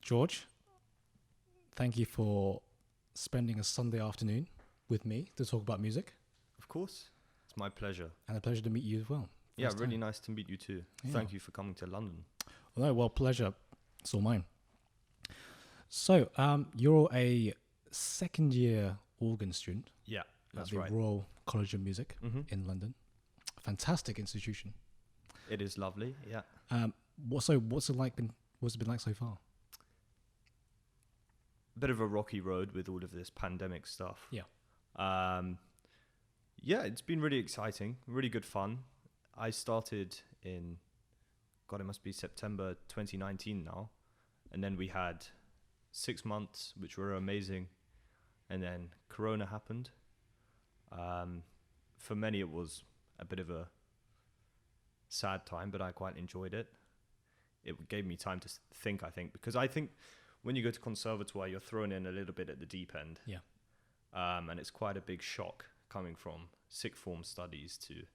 George, thank you for spending a Sunday afternoon with me to talk about music. Of course. It's my pleasure. And a pleasure to meet you as well. Yeah, First really time. nice to meet you too. Yeah. Thank you for coming to London. Well, pleasure. It's all mine. So, you're a second-year organ student Yeah, at that's the right. Royal College of Music Mhm. in London. Fantastic institution. It is lovely, yeah. What's it like? What's it been like so far? Bit of a rocky road with all of this pandemic stuff. Yeah. Yeah, it's been really exciting, really good fun. I started in, God, it must be September 2019 now. And then we had 6 months, which were amazing. And then Corona happened. For many, it was a bit of a sad time, but I quite enjoyed it. It gave me time to think, I think, because I think when you go to Conservatoire, you're thrown in a little bit at the deep end. Yeah. And it's quite a big shock coming from sixth form studies to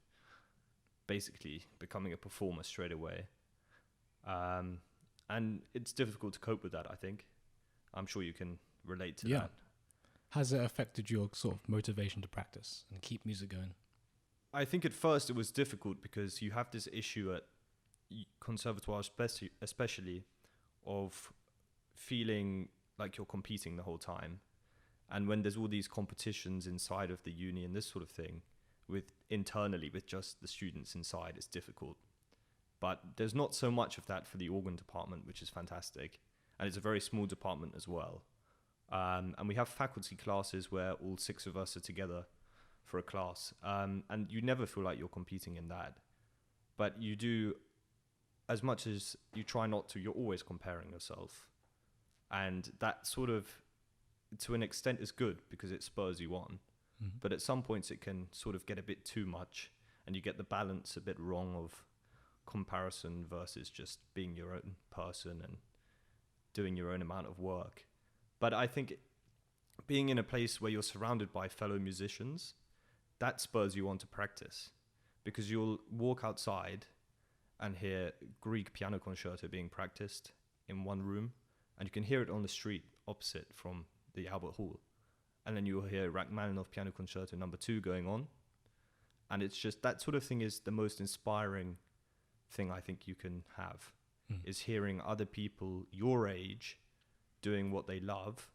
basically becoming a performer straight away. And it's difficult to cope with that, I think. I'm sure you can relate to that. Has it affected your sort of motivation to practice and keep music going? I think at first it was difficult because you have this issue at Conservatoire especially of feeling like you're competing the whole time. And when there's all these competitions inside of the uni and this sort of thing, internally with just the students inside, it's difficult. But there's not so much of that for the organ department, which is fantastic. And it's a very small department as well. And we have faculty classes where all 6 of us are together for a class. And you never feel like you're competing in that. But you do, as much as you try not to, you're always comparing yourself. And that sort of, to an extent, is good because it spurs you on. Mm-hmm. But at some points it can sort of get a bit too much and you get the balance a bit wrong of comparison versus just being your own person and doing your own amount of work. But I think being in a place where you're surrounded by fellow musicians, that spurs you on to practice because you'll walk outside and hear Greek piano concerto being practiced in one room and you can hear it on the street opposite from the Albert Hall. And then you'll hear Rachmaninoff Piano Concerto No. 2 going on. And it's just, that sort of thing is the most inspiring thing I think you can have, is hearing other people your age doing what they love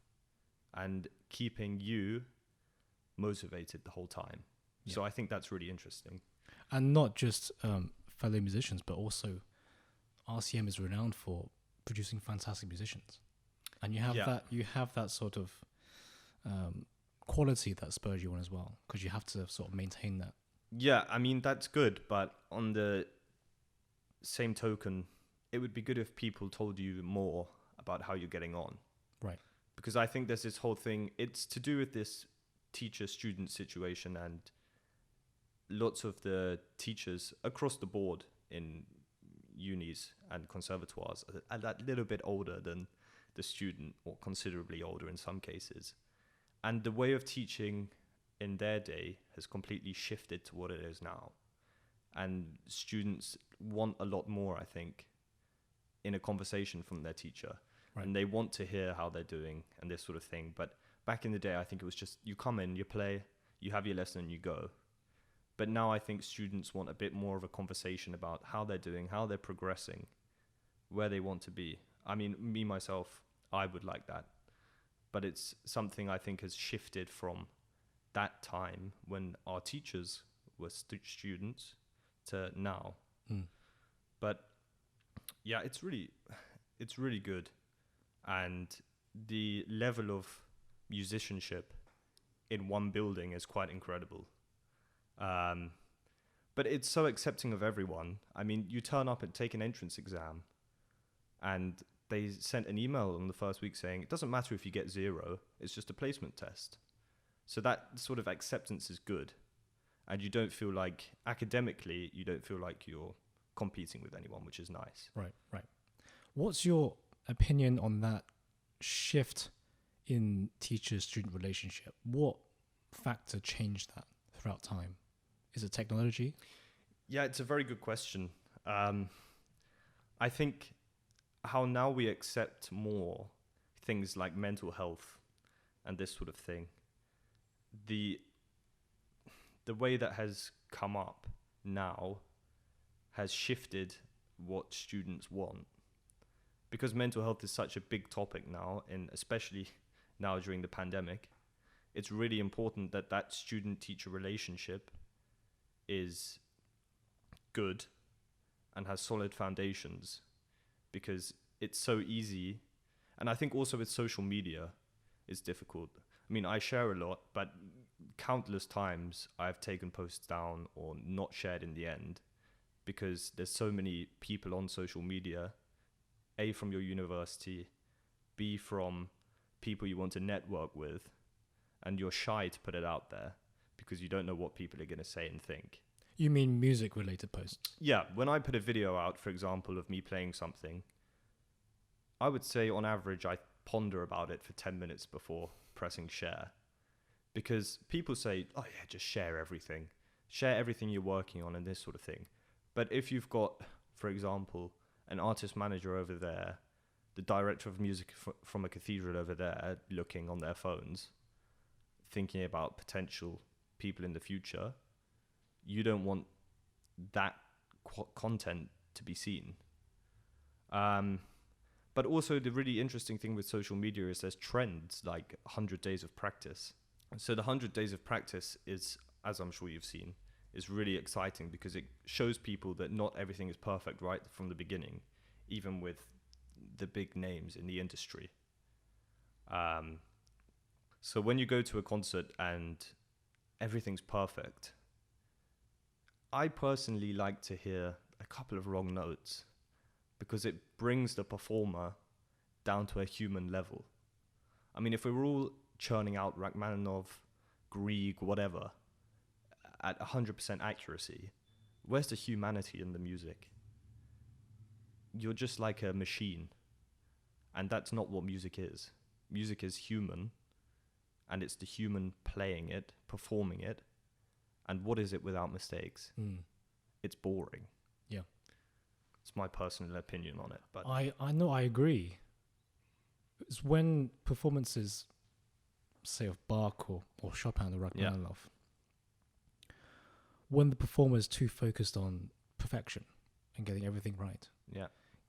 and keeping you motivated the whole time. Yeah. So I think that's really interesting. And not just fellow musicians, but also RCM is renowned for producing fantastic musicians. And you have that sort of quality that spurs you on as well, because you have to sort of maintain that. Yeah, I mean, that's good, but on the same token, it would be good if people told you more about how you're getting on. Right. Because I think there's this whole thing, it's to do with this teacher-student situation, and lots of the teachers across the board in unis and conservatoires are that little bit older than the student, or considerably older in some cases. And the way of teaching in their day has completely shifted to what it is now. And students want a lot more, I think, in a conversation from their teacher. Right. And they want to hear how they're doing and this sort of thing. But back in the day, I think it was just, you come in, you play, you have your lesson and you go. But now I think students want a bit more of a conversation about how they're doing, how they're progressing, where they want to be. I mean, me, myself, I would like that. But it's something I think has shifted from that time when our teachers were students to now. But yeah, it's really good. And the level of musicianship in one building is quite incredible. But it's so accepting of everyone. I mean, you turn up and take an entrance exam and they sent an email on the first week saying, it doesn't matter if you get 0, it's just a placement test. So that sort of acceptance is good. And you don't feel like, academically, you don't feel like you're competing with anyone, which is nice. Right. What's your opinion on that shift in teacher-student relationship? What factor changed that throughout time? Is it technology? Yeah, it's a very good question. I think how now we accept more things like mental health and this sort of thing. The way that has come up now has shifted what students want, because mental health is such a big topic now, and especially now during the pandemic. It's really important that that student-teacher relationship is good and has solid foundations, because it's so easy. And I think also with social media, it's difficult. I mean, I share a lot, but countless times I've taken posts down or not shared in the end, because there's so many people on social media, A, from your university, B, from people you want to network with, and you're shy to put it out there because you don't know what people are going to say and think. You mean music-related posts? Yeah, when I put a video out, for example, of me playing something, I would say on average I ponder about it for 10 minutes before pressing share. Because people say, oh yeah, just share everything. Share everything you're working on and this sort of thing. But if you've got, for example, an artist manager over there, the director of music from a cathedral over there looking on their phones, thinking about potential people in the future, you don't want that content to be seen. But also the really interesting thing with social media is there's trends like 100 days of practice. So the 100 days of practice is, as I'm sure you've seen, is really exciting because it shows people that not everything is perfect right from the beginning, even with the big names in the industry. So when you go to a concert and everything's perfect, I personally like to hear a couple of wrong notes because it brings the performer down to a human level. I mean, if we were all churning out Rachmaninoff, Grieg, whatever, at 100% accuracy, where's the humanity in the music? You're just like a machine. And that's not what music is. Music is human, and it's the human playing it, performing it. And what is it without mistakes? It's boring. Yeah. It's my personal opinion on it. But I know, I agree. It's when performances, say of Bach or Chopin or Rachmaninoff, when the performer is too focused on perfection and getting everything right,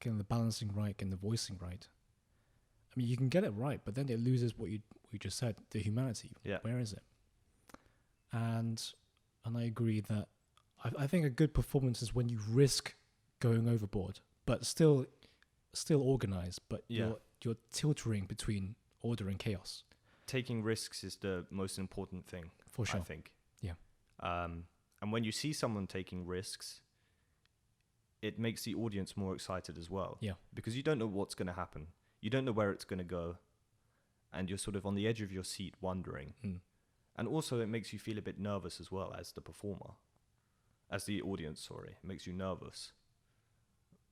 getting the balancing right, getting the voicing right. I mean, you can get it right, but then it loses what you just said, the humanity. Yeah. Where is it? And I agree that I think a good performance is when you risk going overboard, but still organized, but you're tilting between order and chaos. Taking risks is the most important thing, for sure. I think. Yeah. And when you see someone taking risks, it makes the audience more excited as well. Yeah. Because you don't know what's going to happen. You don't know where it's going to go. And you're sort of on the edge of your seat wondering. And also it makes you feel a bit nervous as well as the performer. As the audience, sorry. It makes you nervous.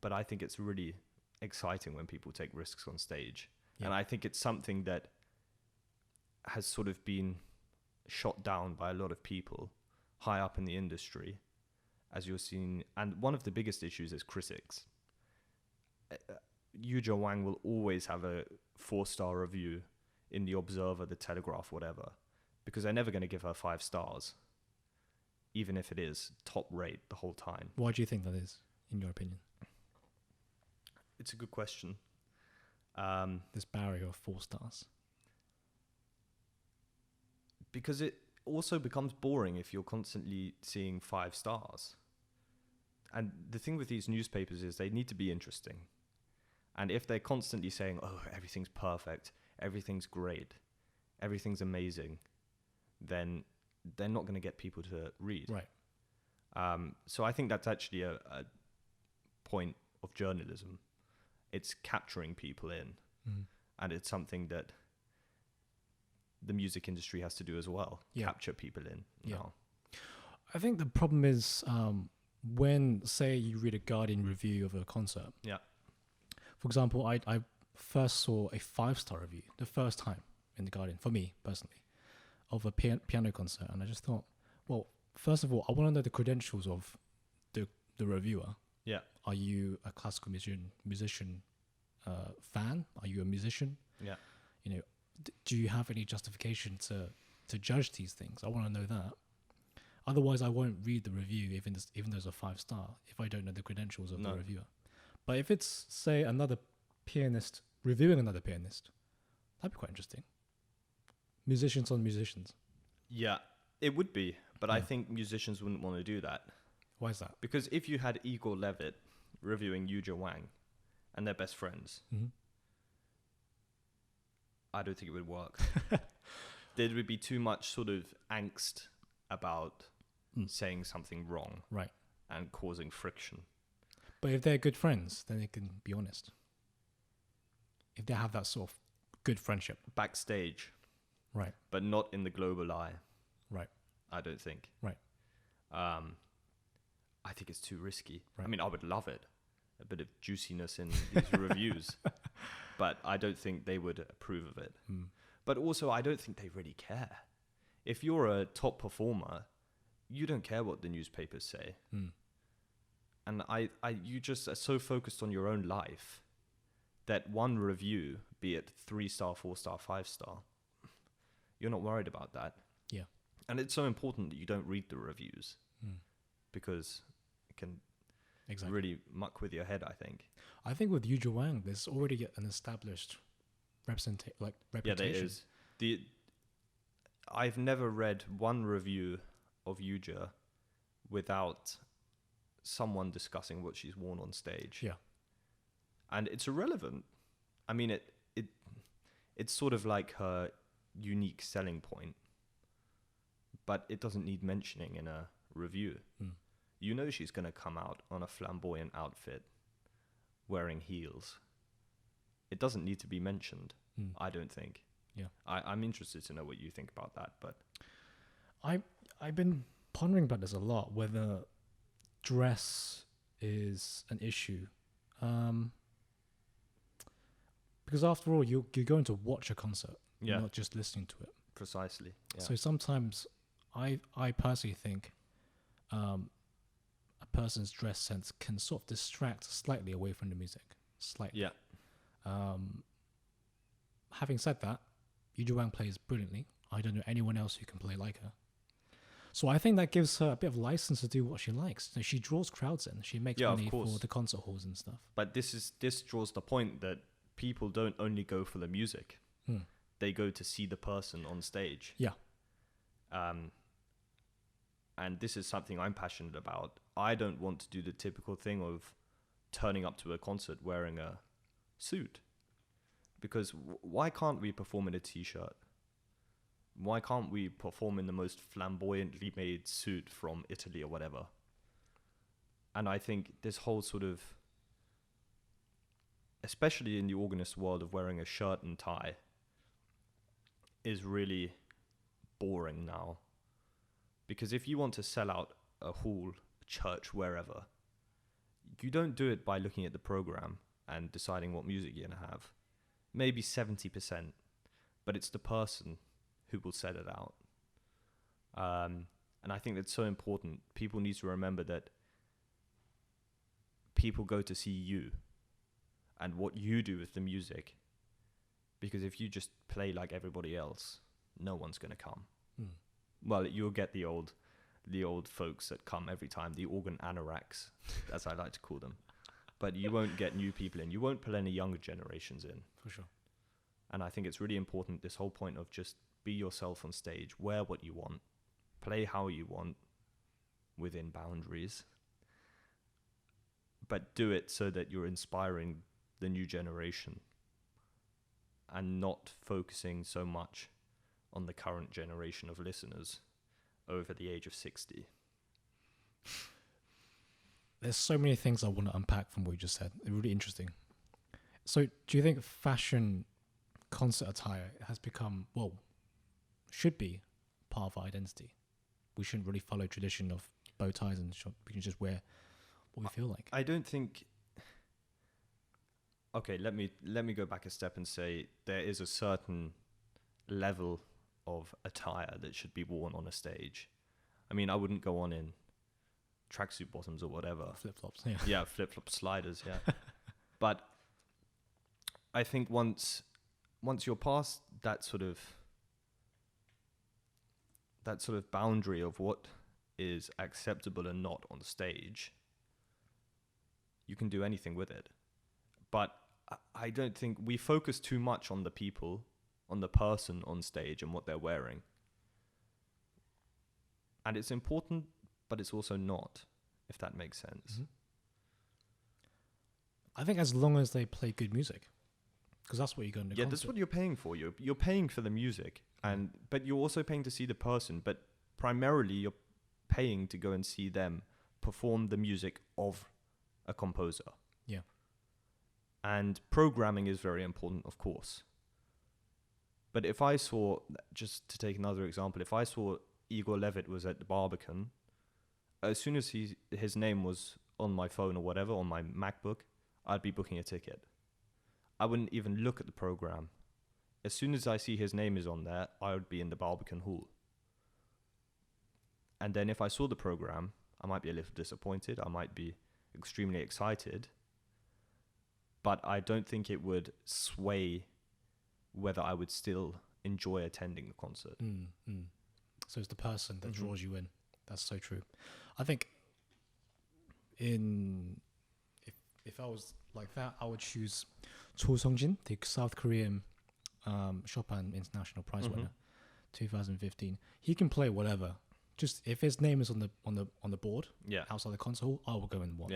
But I think it's really exciting when people take risks on stage. Yeah. And I think it's something that has sort of been shot down by a lot of people high up in the industry, as you're seeing. And one of the biggest issues is critics. Yuja Wang will always have a 4-star review in the Observer, the Telegraph, whatever, because they're never going to give her 5 stars, even if it is top rate the whole time. Why do you think that is, in your opinion? It's a good question. This barrier of 4 stars. Because it also becomes boring if you're constantly seeing 5 stars. And the thing with these newspapers is they need to be interesting. And if they're constantly saying, oh, everything's perfect, everything's great, everything's amazing, then they're not going to get people to read. Right. So I think that's actually a point of journalism. It's capturing people in. And it's something that the music industry has to do as well. Capture people in. Now. I think the problem is when, say, you read a Guardian review of a concert. Yeah. For example, I first saw a 5-star review the first time in the Guardian, for me personally, of a piano concert, and I just thought, well, first of all, I want to know the credentials of the reviewer. Yeah. Are you a classical musician fan? Are you a musician? Yeah. You know, do you have any justification to judge these things? I want to know that. Otherwise, I won't read the review, even though it's a 5-star, if I don't know the credentials of the reviewer. But if it's, say, another pianist reviewing another pianist, that'd be quite interesting. Musicians on musicians. Yeah, it would be. But I think musicians wouldn't want to do that. Why is that? Because if you had Igor Levit reviewing Yuja Wang and they're best friends, I don't think it would work. There would be too much sort of angst about saying something wrong, right, and causing friction. But if they're good friends, then they can be honest. If they have that sort of good friendship. Backstage. Right. But not in the global eye. Right. I don't think. Right. I think it's too risky. Right. I mean, I would love it. A bit of juiciness in these reviews. But I don't think they would approve of it. But also, I don't think they really care. If you're a top performer, you don't care what the newspapers say. And you just are so focused on your own life that one review, be it 3-star, 4-star, 5-star, you're not worried about that. Yeah. And it's so important that you don't read the reviews because it can really muck with your head, I think. I think with Yuja Wang, there's already an established reputation. Yeah, there is. I've never read one review of Yuja without someone discussing what she's worn on stage. Yeah. And it's irrelevant. I mean, it's sort of like her unique selling point, but it doesn't need mentioning in a review. You know she's going to come out on a flamboyant outfit wearing heels. It doesn't need to be mentioned, I don't think. Yeah. I'm interested to know what you think about that, but I've been pondering about this a lot, whether dress is an issue. Because after all, you're going to watch a concert, not just listening to it. Precisely. Yeah. So sometimes I personally think a person's dress sense can sort of distract slightly away from the music. Slightly. Yeah. Having said that, Yuja Wang plays brilliantly. I don't know anyone else who can play like her. So I think that gives her a bit of license to do what she likes. So she draws crowds in. She makes money for the concert halls and stuff. But this draws the point that people don't only go for the music. They go to see the person on stage. Yeah. And this is something I'm passionate about. I don't want to do the typical thing of turning up to a concert wearing a suit. Because why can't we perform in a t-shirt? Why can't we perform in the most flamboyantly made suit from Italy or whatever? And I think this whole sort of, especially in the organist world of wearing a shirt and tie, is really boring now. Because if you want to sell out a hall, a church, wherever, you don't do it by looking at the program and deciding what music you're going to have. Maybe 70%, but it's the person who will set it out. And I think that's so important. People need to remember that people go to see you and what you do with the music. Because if you just play like everybody else, no one's going to come. Well, you'll get the old folks that come every time, the organ anoraks, as I like to call them. But you won't get new people in. You won't pull any younger generations in. For sure. And I think it's really important, this whole point of just be yourself on stage, wear what you want, play how you want, within boundaries. But do it so that you're inspiring the new generation and not focusing so much on the current generation of listeners over the age of 60. There's so many things I want to unpack from what you just said. They're really interesting. So do you think fashion concert attire has become, should be part of our identity? We shouldn't really follow tradition of bow ties and we can just wear what we feel like. I don't think... Okay, let me go back a step and say there is a certain level of attire that should be worn on a stage. I mean, I wouldn't go on in tracksuit bottoms or whatever. Flip-flops, yeah. Yeah, flip-flop sliders, yeah. But I think once you're past that sort of boundary of what is acceptable and not on stage, you can do anything with it. But I don't think we focus too much on the people, on the person on stage and what they're wearing. And it's important, but it's also not, if that makes sense. Mm-hmm. I think as long as they play good music, because that's what you're going to concert. That's what you're paying for. You're paying for the music, but you're also paying to see the person. But primarily, you're paying to go and see them perform the music of a composer. Yeah. And programming is very important, of course. But if I saw, just to take another example, if I saw Igor Levit was at the Barbican, as soon as his name was on my phone or whatever, on my MacBook, I'd be booking a ticket. I wouldn't even look at the program. As soon as I see his name is on there, I would be in the Barbican Hall. And then if I saw the program, I might be a little disappointed. I might be extremely excited. But I don't think it would sway whether I would still enjoy attending the concert. So it's the person that draws you in. That's so true. I think if I was like that, I would choose Cho Sung-jin, the South Korean Chopin International Prize winner, 2015. He can play whatever. Just if his name is on the board, outside the concert hall, I will go and watch.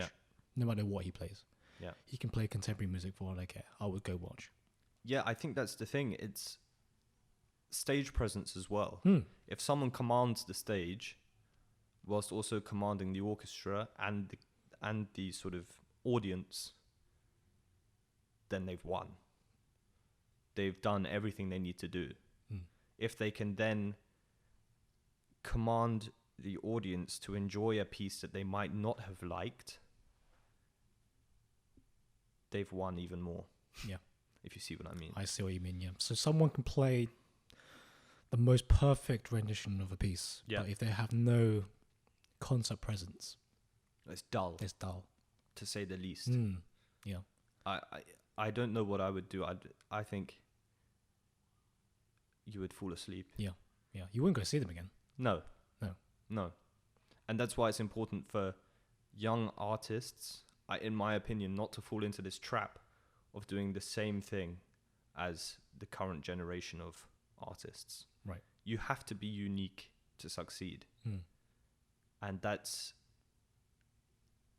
No matter what he plays. Yeah. He can play contemporary music for all I care. I would go watch. Yeah, I think that's the thing. It's stage presence as well. If someone commands the stage whilst also commanding the orchestra and the sort of audience, then they've won. They've done everything they need to do. If they can then command the audience to enjoy a piece that they might not have liked, they've won even more. Yeah. If you see what I mean. I see what you mean, yeah. So someone can play the most perfect rendition of a piece, but if they have no concert presence, it's dull. It's dull, to say the least. Yeah. I don't know what I would do. I think you would fall asleep. Yeah. You wouldn't go see them again. No. And that's why it's important for young artists, in my opinion, not to fall into this trap of doing the same thing as the current generation of artists. Right. You have to be unique to succeed. And that's,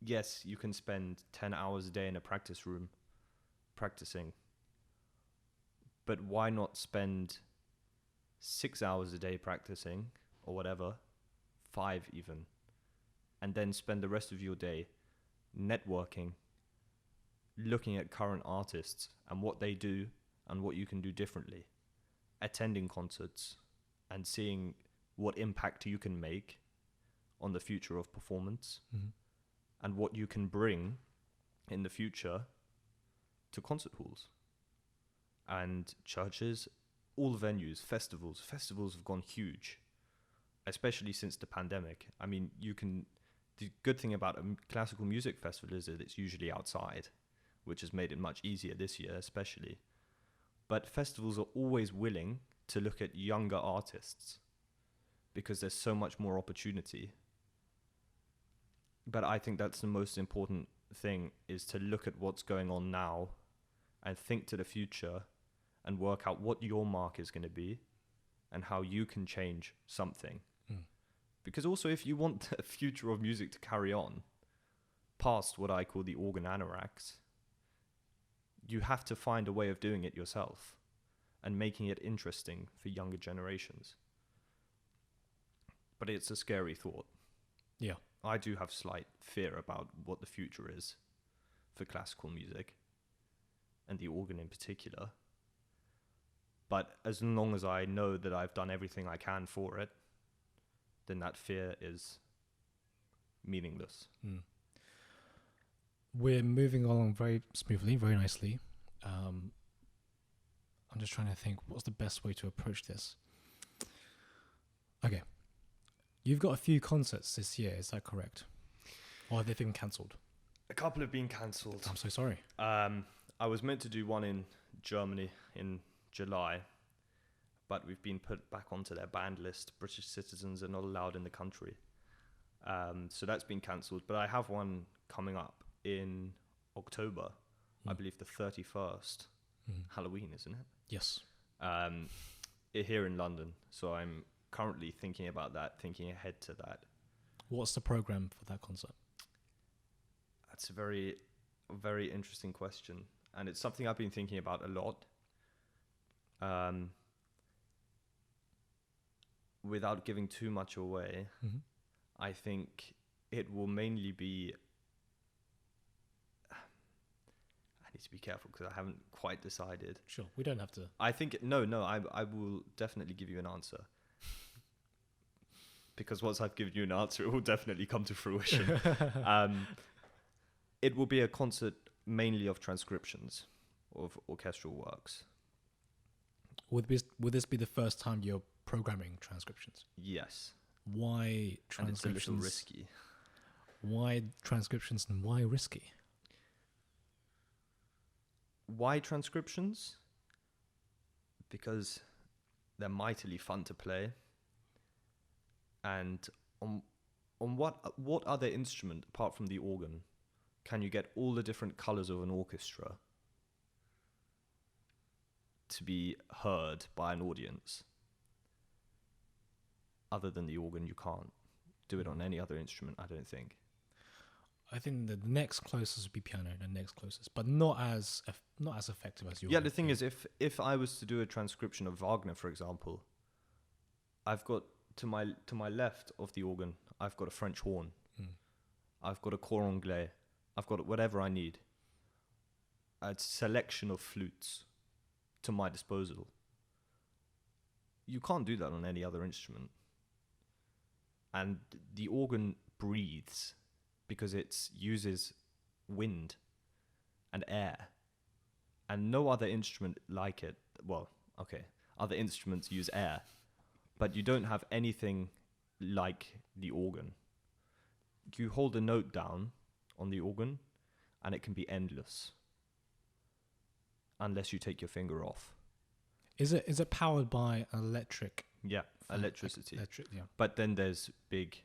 yes, you can spend 10 hours a day in a practice room practicing, but why not spend 6 hours a day practicing, or whatever, 5 even, and then spend the rest of your day networking, looking at current artists and what they do and what you can do differently, attending concerts and seeing what impact you can make on the future of performance and what you can bring in the future to concert halls and churches, all venues, festivals. Festivals have gone huge, especially since the pandemic. I mean, the good thing about a classical music festival is that it's usually outside, which has made it much easier this year, especially. But festivals are always willing to look at younger artists because there's so much more opportunity. But I think that's the most important thing, is to look at what's going on now and think to the future and work out what your mark is going to be and how you can change something. Because also, if you want the future of music to carry on past what I call the organ anoraks, you have to find a way of doing it yourself and making it interesting for younger generations. But it's a scary thought. Yeah. I do have slight fear about what the future is for classical music and the organ in particular. But as long as I know that I've done everything I can for it, then that fear is meaningless. We're moving along very smoothly, very nicely. I'm just trying to think what's the best way to approach this. Okay. You've got a few concerts this year, is that correct? Or have they been cancelled? A couple have been cancelled. I'm so sorry. I was meant to do one in Germany in July, but we've been put back onto their banned list. British citizens are not allowed in the country. So that's been cancelled. But I have one coming up in October, I believe the 31st. Halloween, isn't it? Yes. Here in London. So I'm currently thinking about that, thinking ahead to that. What's the program for that concert? That's a very, very interesting question. And it's something I've been thinking about a lot. Without giving too much away, I think it will mainly be... I need to be careful because I haven't quite decided. Sure, we don't have to. I think... No, I will definitely give you an answer. Because once I've given you an answer, it will definitely come to fruition. It will be a concert mainly of transcriptions of orchestral works. Would this be the first time you're programming transcriptions? Yes. Why transcriptions? And it's a little risky. Why transcriptions and why risky? Why transcriptions? Because they're mightily fun to play. And on what other instrument, apart from the organ, can you get all the different colours of an orchestra to be heard by an audience? Other than the organ, you can't do it on any other instrument, I don't think. I think the next closest would be piano, the next closest, but not as effective as the organ. Yeah, the thing is, if I was to do a transcription of Wagner, for example, I've got to my left of the organ, I've got a French horn, I've got a cor anglais, I've got whatever I need. A selection of flutes to my disposal. You can't do that on any other instrument. And the organ breathes because it uses wind and air. And no other instrument like it. Well, okay, other instruments use air. But you don't have anything like the organ. You hold a note down on the organ and it can be endless. Unless you take your finger off. Is it powered by electric? Yeah, electricity. Yeah. But then there's big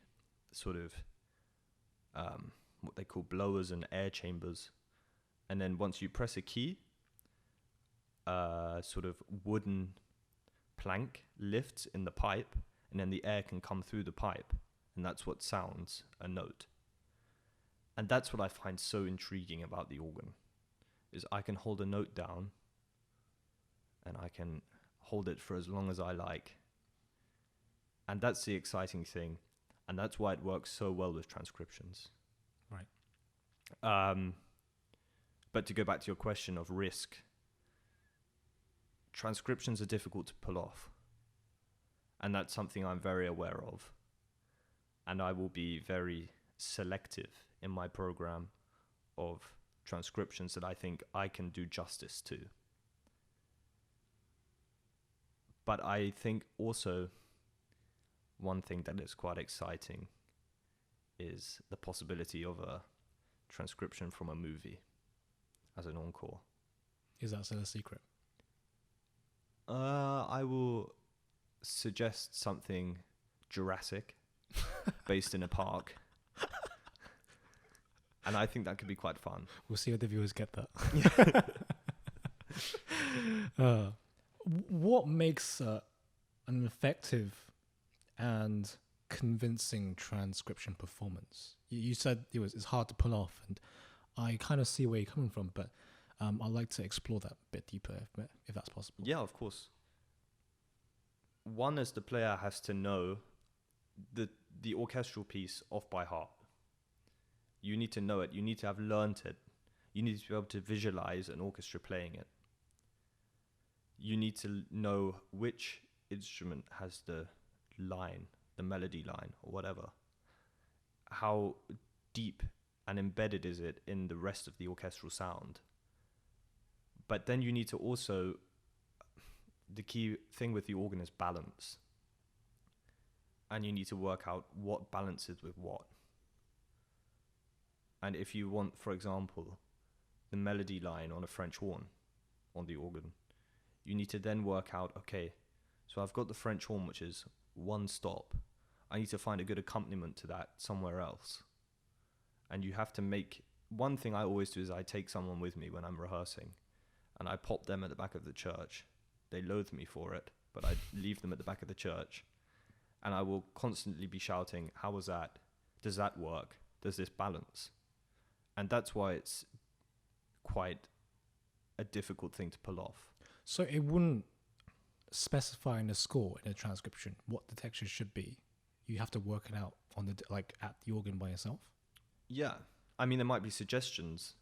sort of what they call blowers and air chambers. And then once you press a key, sort of wooden plank lifts in the pipe, and then the air can come through the pipe, and that's what sounds a note. And that's what I find so intriguing about the organ, is I can hold a note down and I can hold it for as long as I like. And that's the exciting thing, and that's why it works so well with transcriptions. Right. But to go back to your question of risk, transcriptions are difficult to pull off. And that's something I'm very aware of. And I will be very selective in my program of transcriptions that I think I can do justice to. But I think also one thing that is quite exciting is the possibility of a transcription from a movie as an encore. Is that still a secret? I will suggest something Jurassic based in a park. And I think that could be quite fun. We'll see if the viewers get that. What makes an effective and convincing transcription performance? You said it's hard to pull off, and I kind of see where you're coming from, but I'd like to explore that a bit deeper if that's possible. Yeah, of course. One, as the player, has to know the orchestral piece off by heart. You need to know it. You need to have learnt it. You need to be able to visualize an orchestra playing it. You need to know which instrument has the line, the melody line, or whatever. How deep and embedded is it in the rest of the orchestral sound? But then you need to also, the key thing with the organ is balance. And you need to work out what balances with what. And if you want, for example, the melody line on a French horn, on the organ, you need to then work out, okay, so I've got the French horn, which is one stop. I need to find a good accompaniment to that somewhere else. And you have to make, one thing I always do is I take someone with me when I'm rehearsing, and I pop them at the back of the church. They loathe me for it, but I leave them at the back of the church, and I will constantly be shouting, how was that? Does that work? Does this balance? And that's why it's quite a difficult thing to pull off. So it wouldn't specify in the score, in a transcription, what the texture should be. You have to work it out on the at the organ by yourself. Yeah, I mean, there might be suggestions,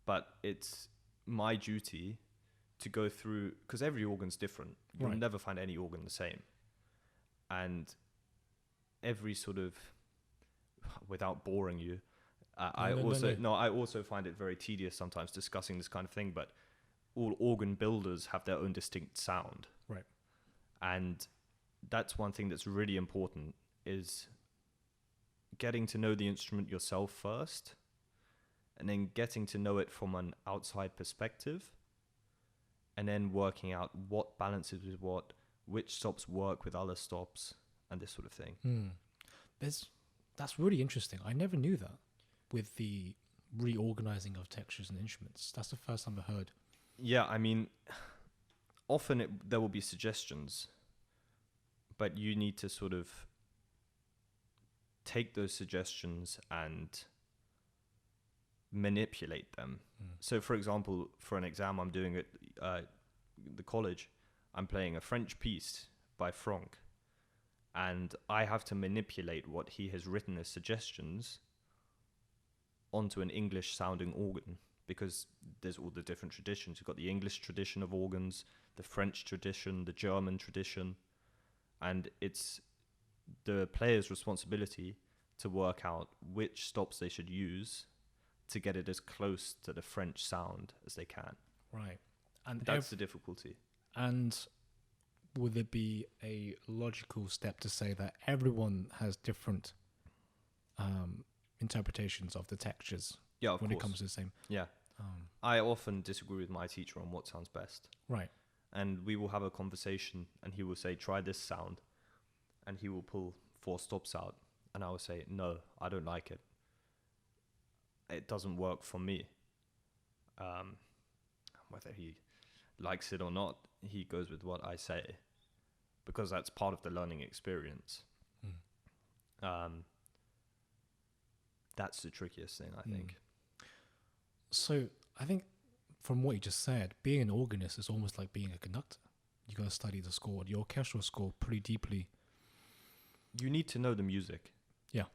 but it's my duty to go through, because every organ's different. You'll never find any organ the same. And every sort of, without boring you, I also find it very tedious sometimes discussing this kind of thing, but all organ builders have their own distinct sound. Right. And that's one thing that's really important, is getting to know the instrument yourself first, and then getting to know it from an outside perspective, and then working out what balances with what, which stops work with other stops, and this sort of thing. That's really interesting. I never knew that with the reorganizing of textures and instruments. That's the first time I heard. Yeah, I mean, often there will be suggestions, but you need to sort of take those suggestions and manipulate them. So, for example, for an exam I'm doing at the college, I'm playing a French piece by Franck, and I have to manipulate what he has written as suggestions onto an English-sounding organ, because there's all the different traditions. You've got the English tradition of organs, the French tradition, the German tradition, and it's the player's responsibility to work out which stops they should use to get it as close to the French sound as they can. Right. And that's the difficulty. And would it be a logical step to say that everyone has different interpretations of the textures? Yeah, of when course. It comes to the same. Yeah. I often disagree with my teacher on what sounds best. Right. And we will have a conversation, and he will say, try this sound. And he will pull 4 stops out. And I will say, no, I don't like it. It doesn't work for me. Whether he likes it or not, he goes with what I say, because that's part of the learning experience. That's the trickiest thing, I think. So I think from what you just said, being an organist is almost like being a conductor. You got to study the score, the orchestral score, pretty deeply. You need to know the music. Yeah.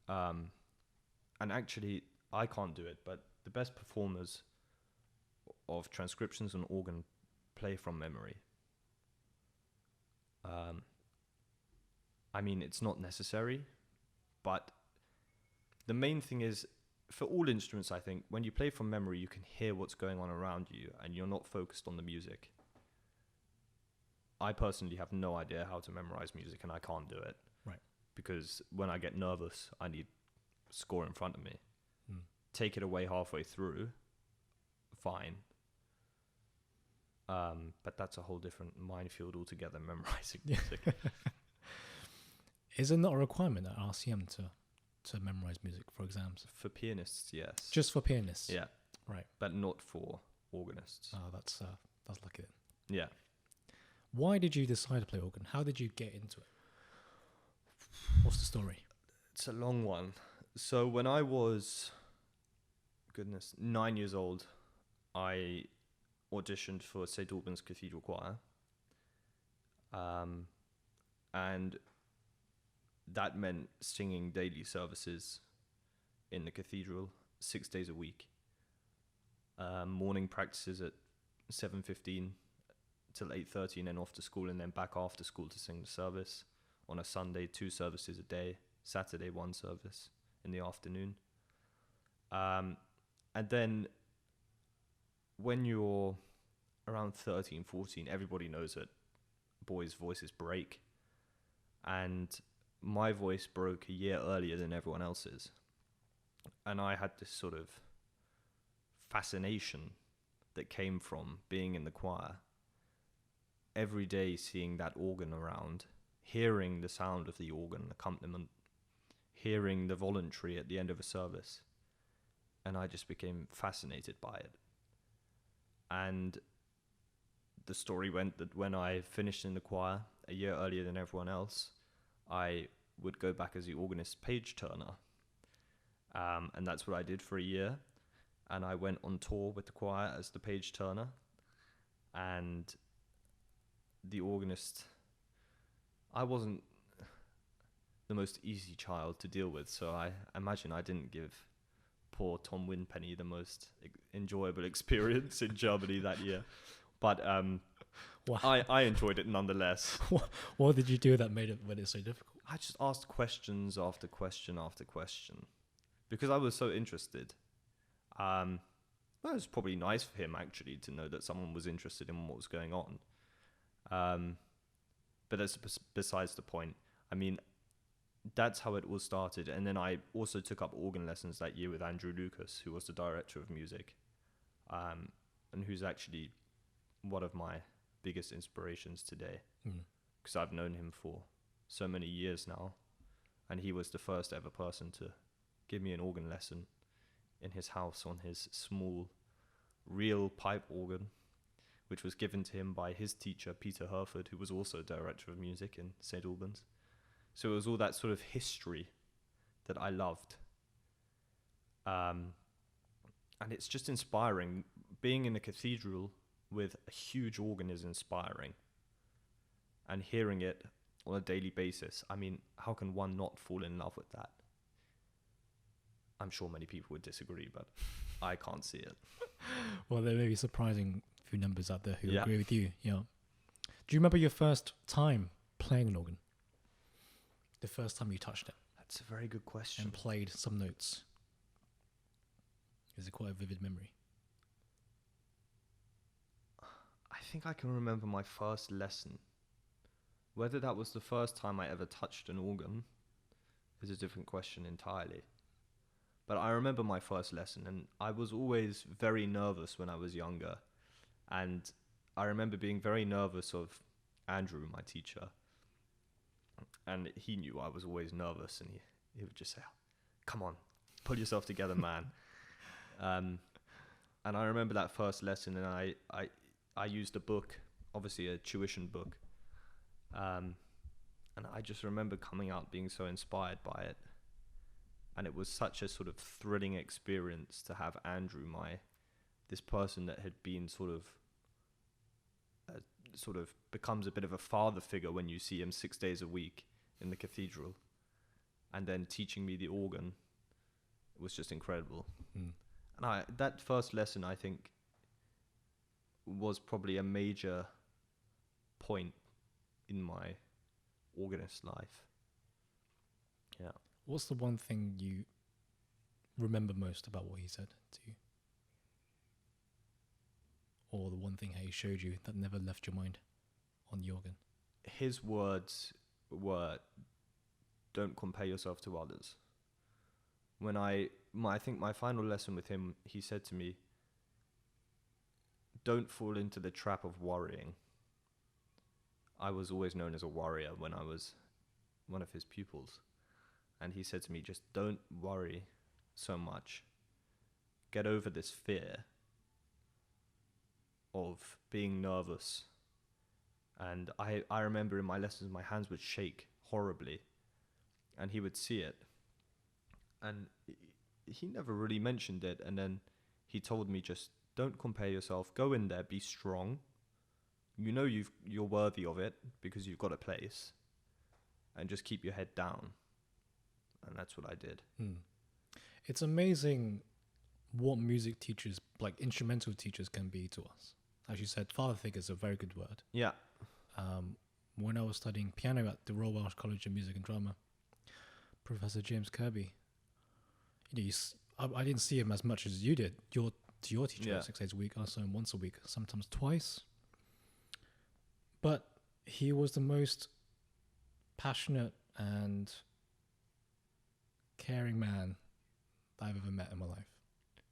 And actually, I can't do it, but the best performers of transcriptions and organ play from memory. I mean, it's not necessary, but the main thing is, for all instruments, I think, when you play from memory, you can hear what's going on around you, and you're not focused on the music. I personally have no idea how to memorize music, and I can't do it. Right. Because when I get nervous, I need score in front of me. Take it away halfway through, fine. But that's a whole different minefield altogether, memorizing music. Is it not a requirement at RCM to memorize music for exams? For pianists, yes. Just for pianists? Yeah. Right. But not for organists. Oh, that's lucky then. Yeah. Why did you decide to play organ? How did you get into it? What's the story? It's a long one. So when I was, 9 years old, I auditioned for St. Albans Cathedral Choir. And that meant singing daily services in the cathedral 6 days a week. Morning practices at 7:15 till 8:30, and then off to school, and then back after school to sing the service. On a Sunday, 2 services a day. Saturday, 1 service in the afternoon. And then when you're around 13, 14, everybody knows that boys' voices break. And my voice broke a year earlier than everyone else's. And I had this sort of fascination that came from being in the choir. Every day seeing that organ around, hearing the sound of the organ accompaniment, hearing the voluntary at the end of a service. And I just became fascinated by it. And the story went that when I finished in the choir a year earlier than everyone else, I would go back as the organist page turner. And that's what I did for a year. And I went on tour with the choir as the page turner. And the organist, I wasn't the most easy child to deal with, so I imagine I didn't give poor Tom Winpenny the most enjoyable experience in Germany that year. But I enjoyed it nonetheless. What did you do that made it so difficult? I just asked questions after question after question because I was so interested. Well, it was probably nice for him actually to know that someone was interested in what was going on. But that's besides the point. I mean, that's how it all started. And then I also took up organ lessons that year with Andrew Lucas, who was the director of music, and who's actually one of my biggest inspirations today, because I've known him for so many years now, and he was the first ever person to give me an organ lesson in his house on his small real pipe organ, which was given to him by his teacher, Peter Herford, who was also director of music in St. Albans. So it was all that sort of history that I loved. And it's just inspiring. Being in a cathedral with a huge organ is inspiring. And hearing it on a daily basis, I mean, how can one not fall in love with that? I'm sure many people would disagree, but I can't see it. Well, there may be surprising few numbers out there who agree with you. Yeah. Do you remember your first time playing an organ? The first time you touched it? That's a very good question. And played some notes. Is it quite a vivid memory? I think I can remember my first lesson. Whether that was the first time I ever touched an organ is a different question entirely. But I remember my first lesson, and I was always very nervous when I was younger. And I remember being very nervous of Andrew, my teacher. And he knew I was always nervous, and he would just say, "Come on, pull yourself together, man." And I remember that first lesson, and I used a book, obviously a tuition book. And I just remember coming out being so inspired by it. And it was such a sort of thrilling experience to have Andrew, this person that had been sort of becomes a bit of a father figure when you see him 6 days a week in the cathedral, and then teaching me the organ was just incredible. And that first lesson, I think, was probably a major point in my organist life. Yeah. What's the one thing you remember most about what he said to you? Or the one thing he showed you that never left your mind on the organ? His words were, "Don't compare yourself to others." When I think my final lesson with him, he said to me, "Don't fall into the trap of worrying." I was always known as a worrier when I was one of his pupils. And he said to me, just don't worry so much. Get over this fear of being nervous. And I remember in my lessons, my hands would shake horribly. And he would see it. And he never really mentioned it. And then he told me, just don't compare yourself. Go in there, be strong. You know you're worthy of it because you've got a place. And just keep your head down. And that's what I did. It's amazing what music teachers, like instrumental teachers, can be to us. As you said, father figure is a very good word. Yeah. When I was studying piano at the Royal Welsh College of Music and Drama, Professor James Kirby, I didn't see him as much as you did. Your teacher 6 days a week. I saw him once a week, sometimes twice. But he was the most passionate and caring man I've ever met in my life.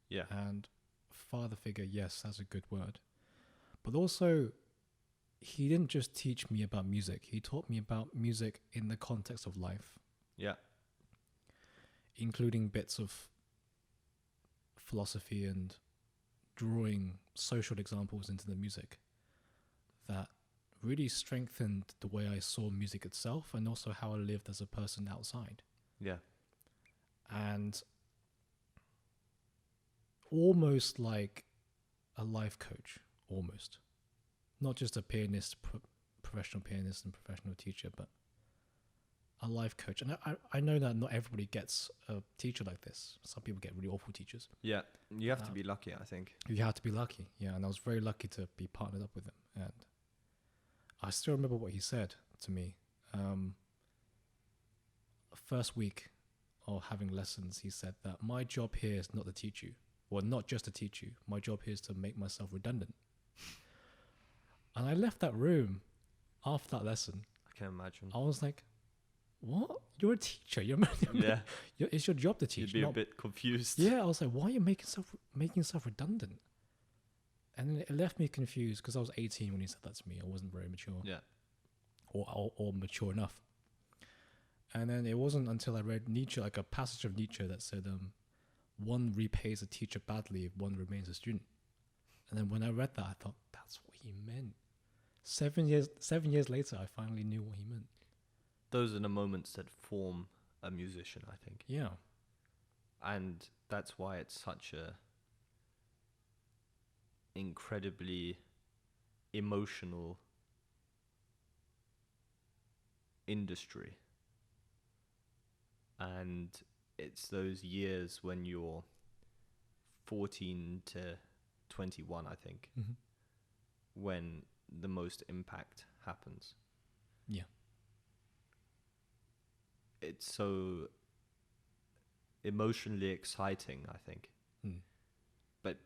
Yeah. And father figure, yes, that's a good word. But also, he didn't just teach me about music. He taught me about music in the context of life. Yeah. Including bits of philosophy and drawing social examples into the music that really strengthened the way I saw music itself and also how I lived as a person outside. Yeah. And almost like a life coach, almost. Not just a pianist, professional pianist and professional teacher, but a life coach. And I know that not everybody gets a teacher like this. Some people get really awful teachers. Yeah, you have to be lucky, I think. You have to be lucky, yeah. And I was very lucky to be partnered up with him. And I still remember what he said to me. First week of having lessons, he said that my job here is not to teach you. Well, not just to teach you. My job here is to make myself redundant. And I left that room after that lesson. I can imagine. I was like, what? You're a teacher. Yeah. It's your job to teach. You'd be a bit confused. Yeah, I was like, why are you making yourself redundant? And it left me confused because I was 18 when he said that to me. I wasn't very mature. Yeah. Or mature enough. And then it wasn't until I read Nietzsche, like a passage of Nietzsche that said, one repays a teacher badly if one remains a student. And then when I read that, I thought, that's what he meant. 7 years later, I finally knew what he meant. Those are the moments that form a musician, I think. Yeah. And that's why it's such a incredibly emotional industry. And it's those years when you're 14 to 21, I think, when the most impact happens. Yeah. It's so emotionally exciting, I think. But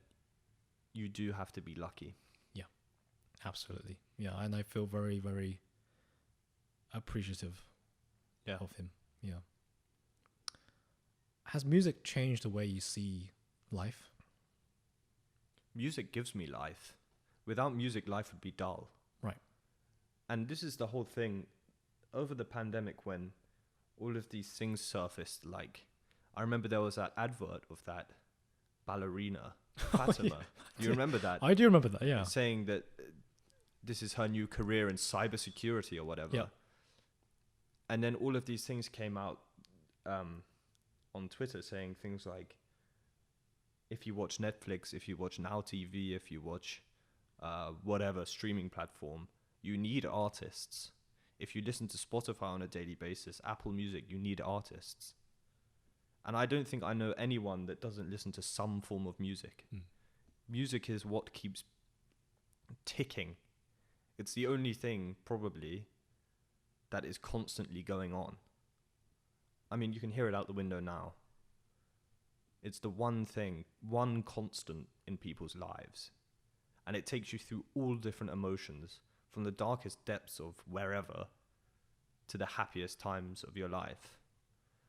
you do have to be lucky. Yeah, absolutely. Yeah, and I feel very, very appreciative of him. Yeah. Has music changed the way you see life? Music gives me life. Without music, life would be dull. Right. And this is the whole thing. Over the pandemic, when all of these things surfaced, like, I remember there was that advert of that ballerina, Fatima. Do you remember that? I do remember that, yeah. Saying that this is her new career in cybersecurity or whatever. Yeah. And then all of these things came out on Twitter saying things like, if you watch Netflix, if you watch Now TV, if you watch whatever streaming platform, you need artists. If you listen to Spotify on a daily basis, Apple Music, you need artists. And I don't think I know anyone that doesn't listen to some form of music. Music is what keeps ticking. It's the only thing, probably, that is constantly going on. I mean, you can hear it out the window now. It's the one thing, one constant in people's lives. And it takes you through all different emotions, from the darkest depths of wherever to the happiest times of your life.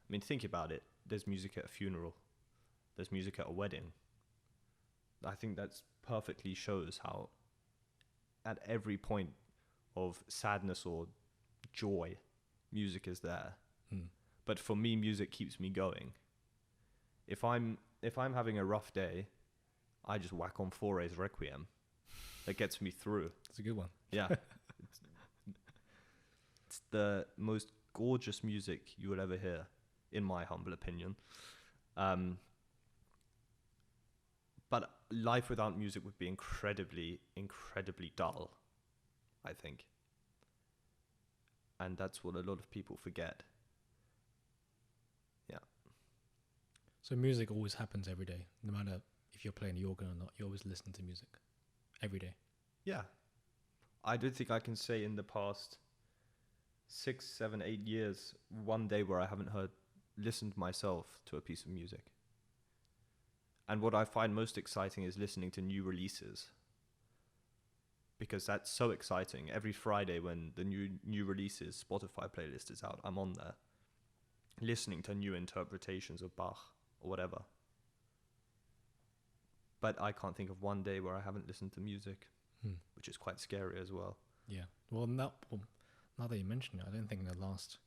I mean, think about it. There's music at a funeral. There's music at a wedding. I think that's perfectly shows how at every point of sadness or joy, music is there. But for me, music keeps me going. If I'm having a rough day, I just whack on FORTE's Requiem. That gets me through. It's a good one. Yeah. It's the most gorgeous music you will ever hear, in my humble opinion. But life without music would be incredibly, incredibly dull, I think. And that's what a lot of people forget. Yeah. So music always happens every day, no matter if you're playing the organ or not. You always listen to music every day. Yeah. I don't think I can say in the past 6, 7, 8 years, one day where I haven't listened myself to a piece of music. And what I find most exciting is listening to new releases. Because that's so exciting. Every Friday when the new releases Spotify playlist is out, I'm on there, listening to new interpretations of Bach or whatever. But I can't think of one day where I haven't listened to music, which is quite scary as well. Yeah. Well, now that you mention it, I don't think in the last...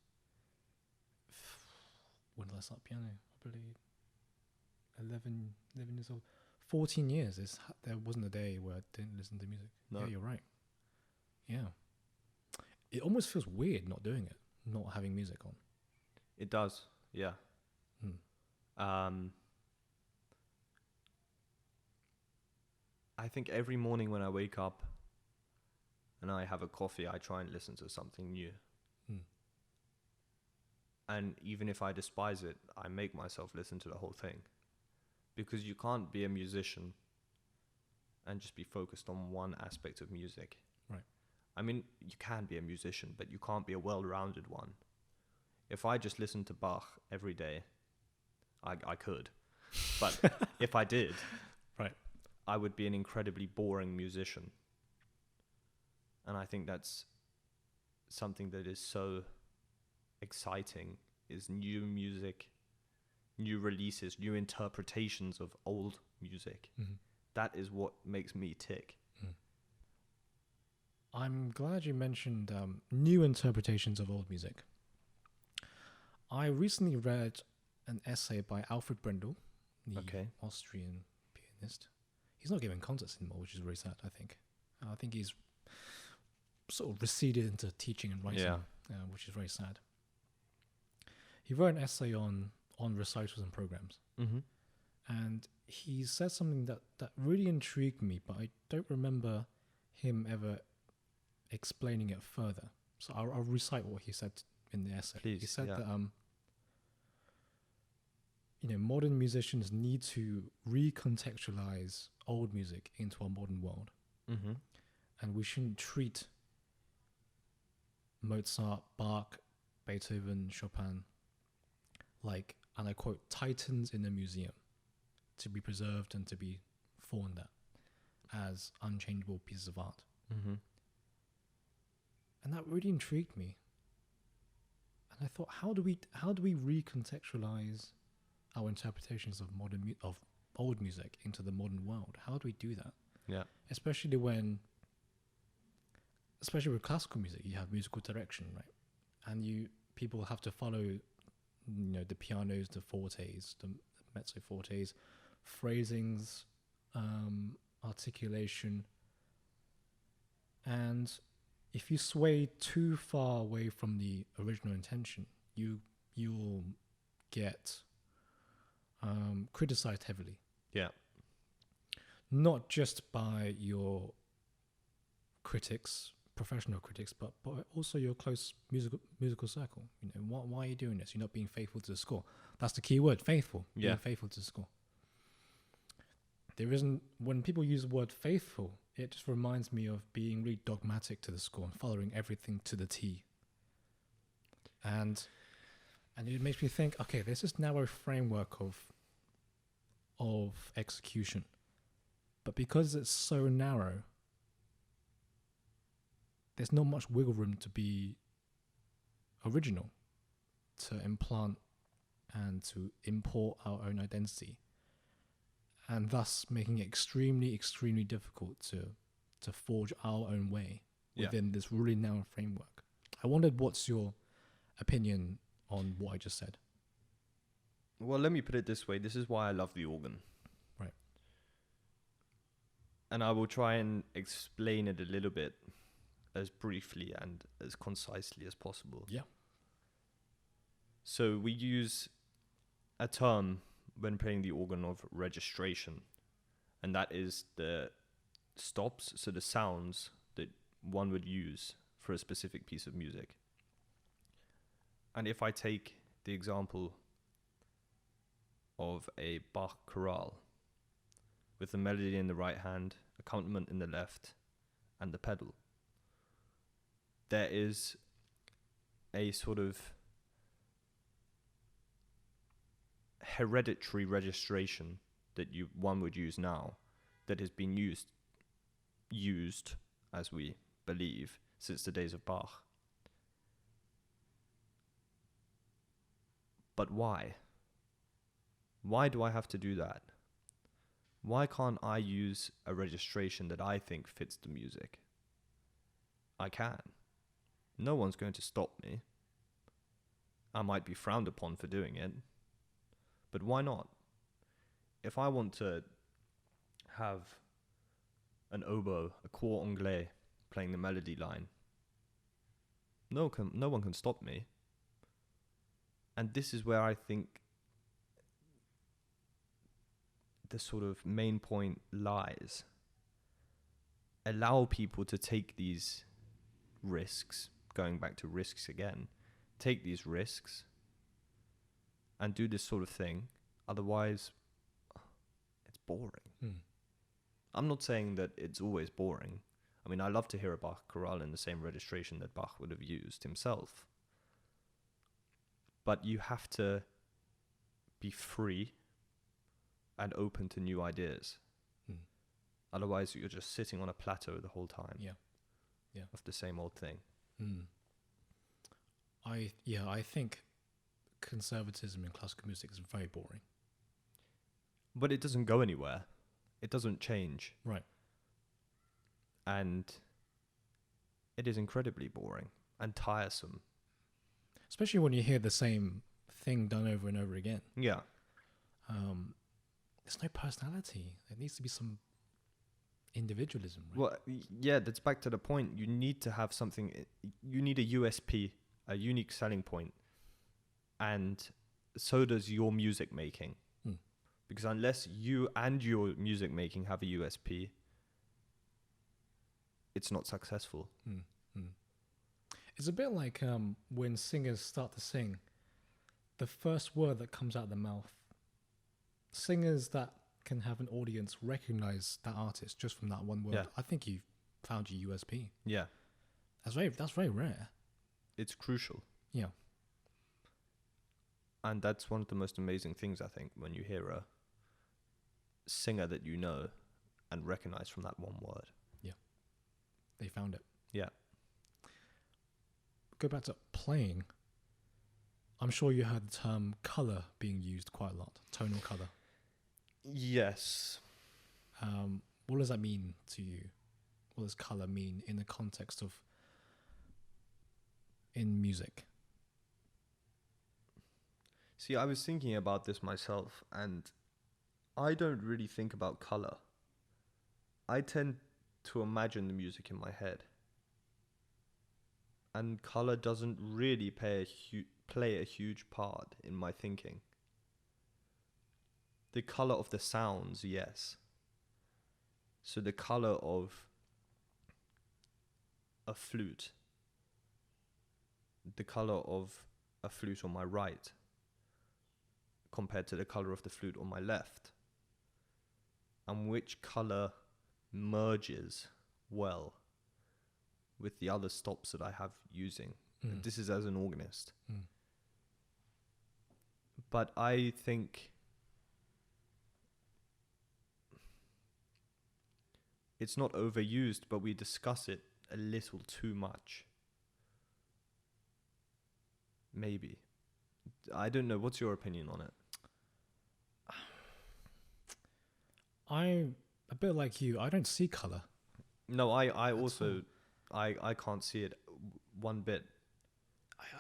When did I start piano? Probably 11 years old. 14 years. There wasn't a day where I didn't listen to music. No. Yeah, you're right. Yeah. It almost feels weird not doing it, not having music on. It does, yeah. I think every morning when I wake up and I have a coffee, I try and listen to something new. And even if I despise it, I make myself listen to the whole thing. Because you can't be a musician and just be focused on one aspect of music. Right. I mean, you can be a musician, but you can't be a well-rounded one. If I just listened to Bach every day, I could. But if I did, right, I would be an incredibly boring musician. And I think that's something that is so exciting, is new music, new releases, new interpretations of old music. That is what makes me tick. I'm glad you mentioned new interpretations of old music. I recently read an essay by Alfred Brendel, the Austrian pianist. He's not giving concerts anymore, which is very sad, I think. I think he's sort of receded into teaching and writing, which is very sad. He wrote an essay on recitals and programs. And he said something that really intrigued me, but I don't remember him ever explaining it further. So I'll recite what he said in the essay. Please, he said that modern musicians need to recontextualize old music into our modern world. And we shouldn't treat Mozart, Bach, Beethoven, Chopin like, and I quote, titans in a museum to be preserved and to be fawned at as unchangeable pieces of art. And that really intrigued me. And I thought, how do we recontextualize our interpretations of of old music into the modern world? How do we do that? Yeah. Especially with classical music, you have musical direction, right? And people have to follow, the pianos, the fortes, the mezzo fortes, phrasings, articulation. And if you sway too far away from the original intention, you'll get criticized heavily. Yeah. Not just by your critics, professional critics, but also your close musical circle. Why are you doing this? You're not being faithful to the score. That's the key word, faithful. Yeah. Being faithful to the score. When people use the word faithful, it just reminds me of being really dogmatic to the score and following everything to the T. And it makes me think, okay, there's this narrow framework of execution. But because it's so narrow, there's not much wiggle room to be original, to implant and to import our own identity, and thus making it extremely, extremely difficult to forge our own way within this really narrow framework. I wondered, what's your opinion on what I just said? Well, let me put it this way. This is why I love the organ. Right. And I will try and explain it a little bit as briefly and as concisely as possible. Yeah. So we use a term when playing the organ of registration, and that is the stops, so the sounds that one would use for a specific piece of music. And if I take the example of a Bach chorale with the melody in the right hand, accompaniment in the left, and the pedal, there is a sort of hereditary registration that one would use now, that has been used, as we believe, since the days of Bach. But why? Why do I have to do that? Why can't I use a registration that I think fits the music? I can. No one's going to stop me. I might be frowned upon for doing it, but why not? If I want to have an oboe, a cor anglais, playing the melody line, no one can stop me. And this is where I think the sort of main point lies. Allow people to take these risks, going back to risks again, take these risks and do this sort of thing. Otherwise, it's boring. I'm not saying that it's always boring. I mean, I love to hear a Bach chorale in the same registration that Bach would have used himself. But you have to be free and open to new ideas. Otherwise, you're just sitting on a plateau the whole time. Yeah. Of the same old thing. I think conservatism in classical music is very boring. But it doesn't go anywhere. It doesn't change. Right. And it is incredibly boring and tiresome. Especially when you hear the same thing done over and over again. Yeah. There's no personality. There needs to be some individualism. Right? Well, yeah, that's back to the point. You need to have something. You need a USP, a unique selling point. And so does your music making. Because unless you and your music making have a USP, it's not successful. It's a bit like when singers start to sing, the first word that comes out of the mouth, singers that can have an audience recognize that artist just from that one word. Yeah. I think you've found your USP. Yeah. That's very rare. It's crucial. Yeah. And that's one of the most amazing things, I think, when you hear a singer that you know and recognize from that one word. Yeah. They found it. Yeah. Go back to playing. I'm sure you heard the term colour being used quite a lot. Tonal colour. Yes. What does that mean to you? What does colour mean in the context of in music? See, I was thinking about this myself, and I don't really think about colour. I tend to imagine the music in my head. And colour doesn't really play a huge part in my thinking. The colour of the sounds, yes. So the colour of a flute, the colour of a flute on my right, compared to the colour of the flute on my left, and which colour merges well with the other stops that I have using. This is as an organist. But I think it's not overused, but we discuss it a little too much. Maybe. I don't know. What's your opinion on it? I'm a bit like you. I don't see colour. No, I also, I can't see it one bit.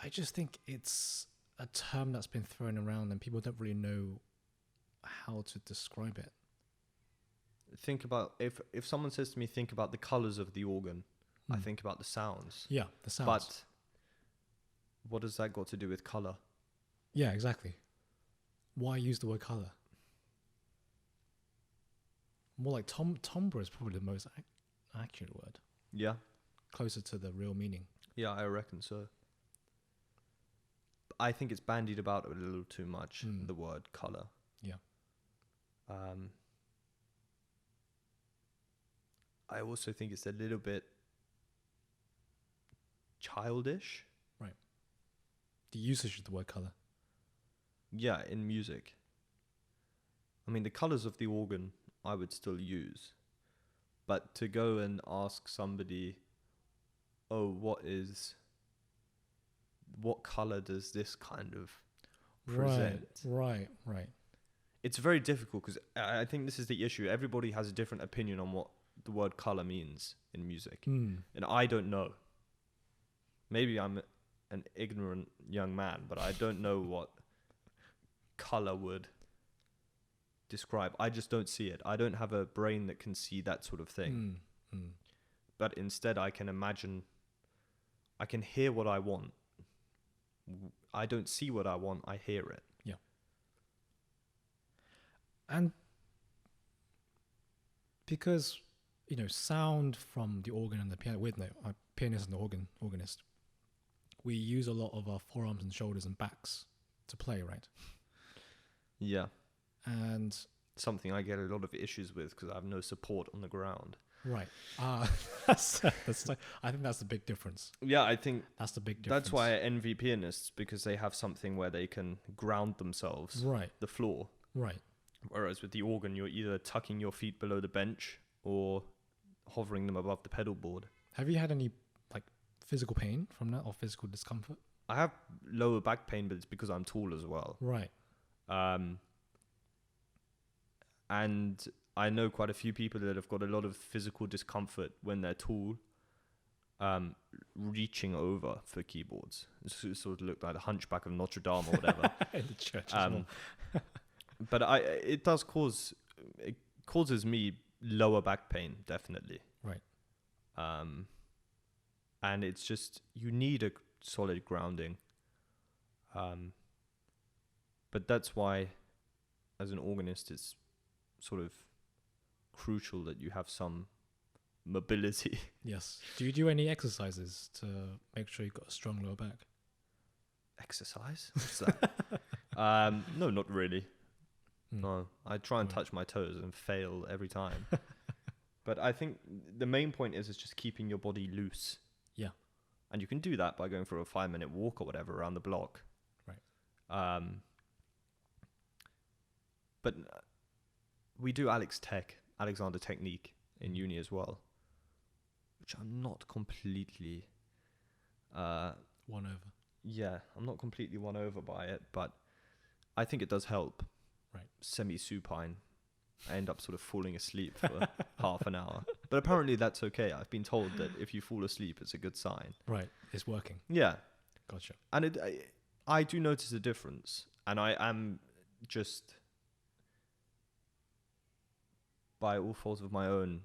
I just think it's a term that's been thrown around and people don't really know how to describe it. Think about, if someone says to me, think about the colours of the organ, I think about the sounds. Yeah, the sounds. But what has that got to do with colour? Yeah, exactly. Why use the word colour? More like timbre is probably the most accurate word. Yeah. Closer to the real meaning. Yeah, I reckon so. I think it's bandied about a little too much, the word colour. Yeah. I also think it's a little bit childish. Right. The usage of the word colour. Yeah, in music. I mean, the colours of the organ I would still use. But to go and ask somebody, oh, what colour does this kind of present? Right. it's very difficult because I think this is the issue. Everybody has a different opinion on what the word color means in music. And I don't know. Maybe I'm an ignorant young man, but I don't know what color would describe. I just don't see it. I don't have a brain that can see that sort of thing. But instead I can imagine, I can hear what I want. I don't see what I want, I hear it. Yeah. And because, you know, sound from the organ and the piano, pianist and the organist, we use a lot of our forearms and shoulders and backs to play, right? Yeah. And something I get a lot of issues with because I have no support on the ground. Right. That's I think that's the big difference. Yeah, I think that's the big difference. That's why I envy pianists, because they have something where they can ground themselves. Right. The floor. Right. Whereas with the organ, you're either tucking your feet below the bench or hovering them above the pedal board. Have you had any like physical pain from that or physical discomfort? I have lower back pain, but it's because I'm tall as well. Right. And I know quite a few people that have got a lot of physical discomfort when they're tall, reaching over for keyboards. It sort of looked like the Hunchback of Notre Dame or whatever. In the church. But it causes me lower back pain, definitely. Right. And it's just, you need a solid grounding. But that's why, as an organist, it's sort of crucial that you have some mobility. Yes. Do you do any exercises to make sure you've got a strong lower back? Exercise? What's that? No, not really. No, I try and touch my toes and fail every time. But I think the main point is just keeping your body loose. Yeah. And you can do that by going for a 5-minute walk or whatever around the block. Right. But we do Alexander technique in uni as well, which I'm not completely won over. Yeah, I'm not completely won over by it, but I think it does help. Right. Semi-supine. I end up sort of falling asleep for half an hour. But apparently that's okay. I've been told that if you fall asleep, it's a good sign. Right. It's working. Yeah. Gotcha. And I do notice a difference. And I am just, by all fault of my own,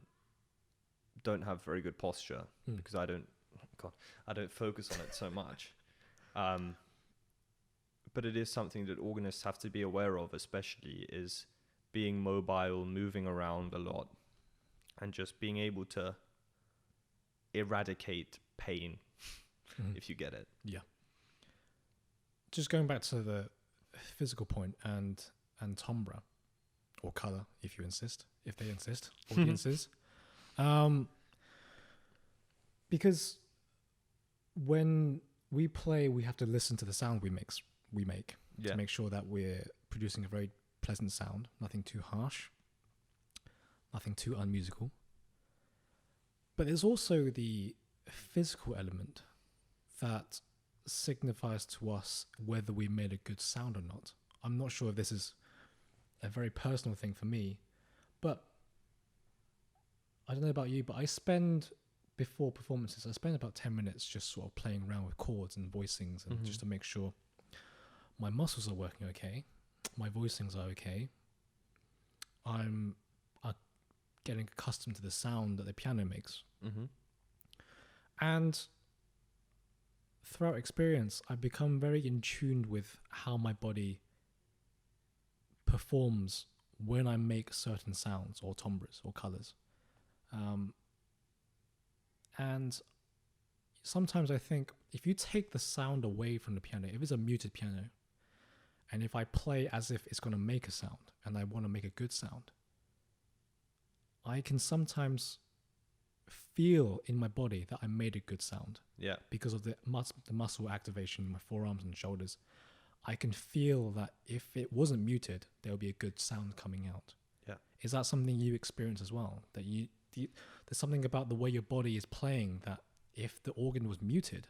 don't have very good posture because I don't focus on it so much. But it is something that organists have to be aware of, especially, is being mobile, moving around a lot, and just being able to eradicate pain, if you get it. Yeah. Just going back to the physical point and timbre, or colour, if they insist, audiences. Because when we play, we have to listen to the sound we make to make sure that we're producing a very pleasant sound, nothing too harsh, nothing too unmusical. But there's also the physical element that signifies to us whether we made a good sound or not. I'm not sure if this is a very personal thing for me, but I don't know about you, but before performances, I spend about 10 minutes just sort of playing around with chords and voicings and just to make sure my muscles are working okay, my voicings are okay, I'm getting accustomed to the sound that the piano makes. And throughout experience, I've become very in tune with how my body performs when I make certain sounds or timbres or colours. And sometimes I think if you take the sound away from the piano, if it's a muted piano, and if I play as if it's going to make a sound and I want to make a good sound, I can sometimes feel in my body that I made a good sound. Yeah. Because of the muscle activation in my forearms and shoulders. I can feel that if it wasn't muted, there would be a good sound coming out. Yeah. Is that something you experience as well? That there's something about the way your body is playing that if the organ was muted,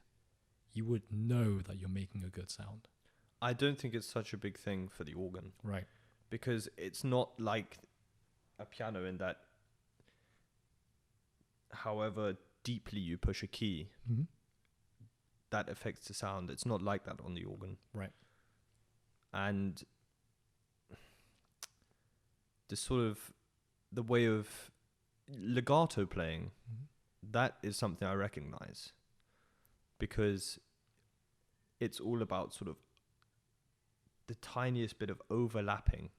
you would know that you're making a good sound. I don't think it's such a big thing for the organ. Right. because it's not like a piano in that however deeply you push a key, that affects the sound. It's not like that on the organ. Right. And the way of legato playing, that is something I recognize, because it's all about sort of the tiniest bit of overlapping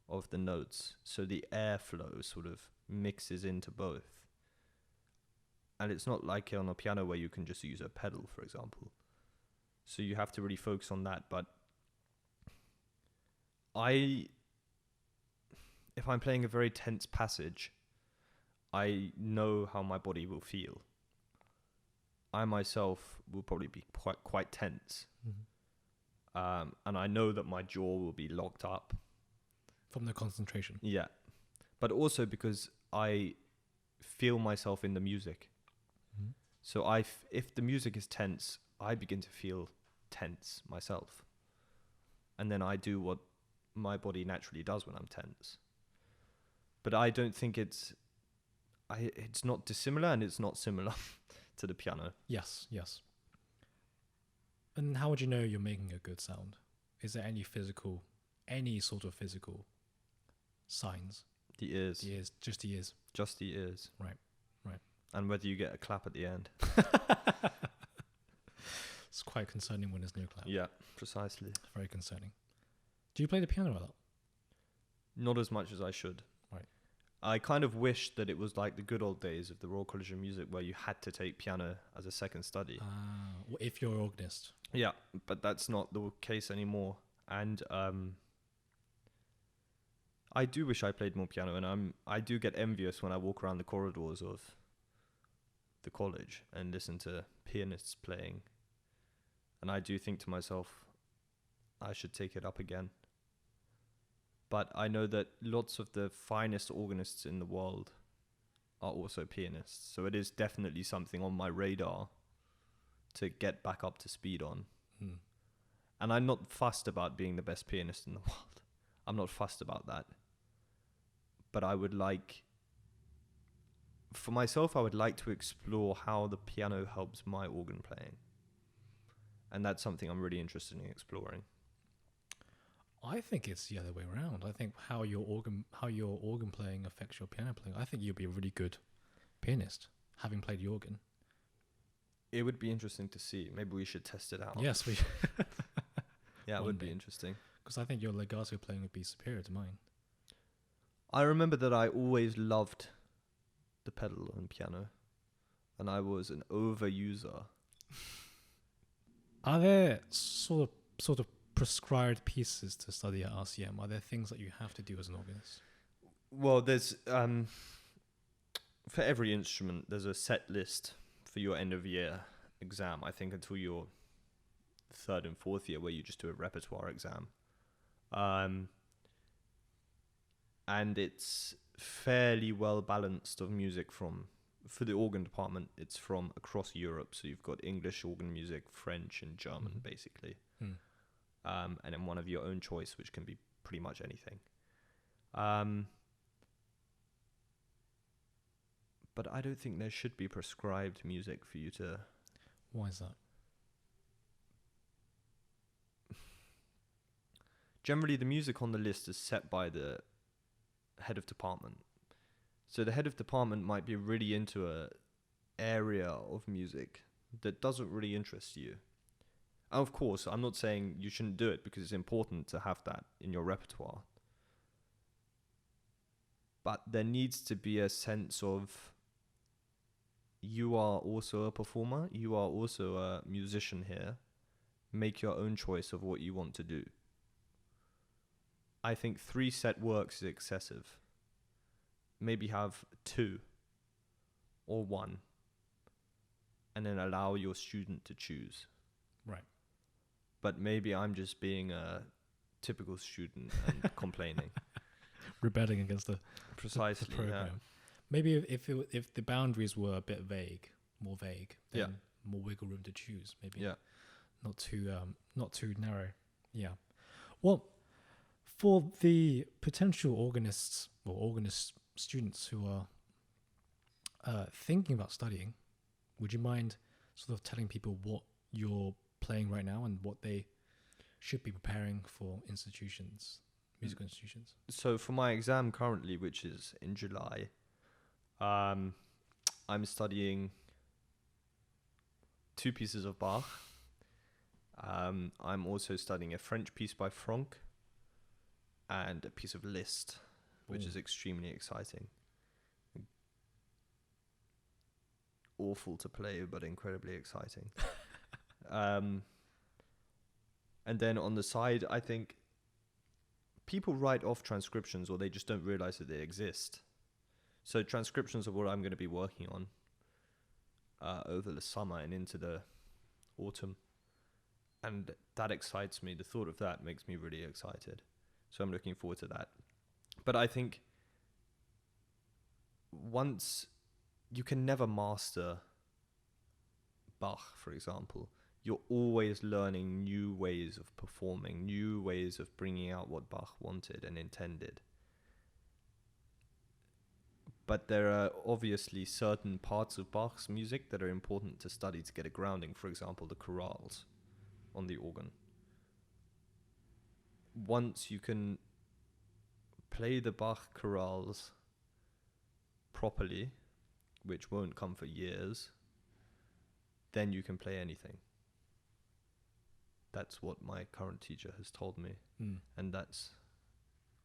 of the notes, so the airflow sort of mixes into both. And it's not like on a piano where you can just use a pedal, for example. So you have to really focus on that. But if I'm playing a very tense passage, I know how my body will feel. I myself will probably be quite tense. And I know that my jaw will be locked up. From the concentration. Yeah. But also because I feel myself in the music. So if the music is tense, I begin to feel tense myself. And then I do what my body naturally does when I'm tense. But I don't think it's not dissimilar, and it's not similar to the piano. Yes. And how would you know you're making a good sound? Is there any sort of physical signs? The ears. Just the ears. Just the ears. Right. And whether you get a clap at the end. It's quite concerning when there's no clap. Yeah, precisely. Very concerning. Do you play the piano a lot? Not as much as I should. Right. I kind of wish that it was like the good old days of the Royal College of Music, where you had to take piano as a second study. If you're an organist. Yeah, but that's not the case anymore. And I do wish I played more piano, and I do get envious when I walk around the corridors of the college and listen to pianists playing. And I do think to myself, I should take it up again. But I know that lots of the finest organists in the world are also pianists. So it is definitely something on my radar to get back up to speed on. And I'm not fussed about being the best pianist in the world. I'm not fussed about that. But I would like, for myself, I would like to explore how the piano helps my organ playing. And that's something I'm really interested in exploring. I think it's the other way around. I think how your organ playing affects your piano playing. I think you'll be a really good pianist, having played the organ. It would be interesting to see. Maybe we should test it out. Yes, we. Yeah, it would be interesting. Because I think your legato playing would be superior to mine. I remember that I always loved the pedal on piano, and I was an overuser. Are there sort of prescribed pieces to study at RCM? Are there things that you have to do as an organist? Well, there's for every instrument, there's a set list for your end of year exam. I think until your third and fourth year, where you just do a repertoire exam, and it's fairly well balanced of music for the organ department. It's from across Europe, so you've got English organ music, French, and German, basically. And then one of your own choice, which can be pretty much anything. But I don't think there should be prescribed music for you to... Why is that? Generally, the music on the list is set by the head of department. So the head of department might be really into a area of music that doesn't really interest you. And of course, I'm not saying you shouldn't do it, because it's important to have that in your repertoire. But there needs to be a sense of, you are also a performer, you are also a musician here. Make your own choice of what you want to do. I think 3 set works is excessive. Maybe have 2 or 1, and then allow your student to choose. Right. But maybe I'm just being a typical student and complaining. Rebelling against the program. Yeah. Maybe if the boundaries were a bit more vague, then more wiggle room to choose. Maybe not too narrow. Yeah. Well, For the potential organists or organist students who are thinking about studying, would you mind sort of telling people what you're playing right now and what they should be preparing for institutions, musical institutions? So for my exam currently, which is in July, I'm studying 2 pieces of Bach. I'm also studying a French piece by Franck and a piece of Liszt, which is extremely exciting. Awful to play, but incredibly exciting. And then on the side, I think people write off transcriptions, or they just don't realize that they exist. So transcriptions are what I'm going to be working on over the summer and into the autumn. And that excites me. The thought of that makes me really excited. So I'm looking forward to that. But I think once you can never master Bach, for example. You're always learning new ways of performing, new ways of bringing out what Bach wanted and intended. But there are obviously certain parts of Bach's music that are important to study to get a grounding. For example, the chorales on the organ. Once you can play the Bach chorales properly, which won't come for years, then you can play anything. That's what my current teacher has told me. And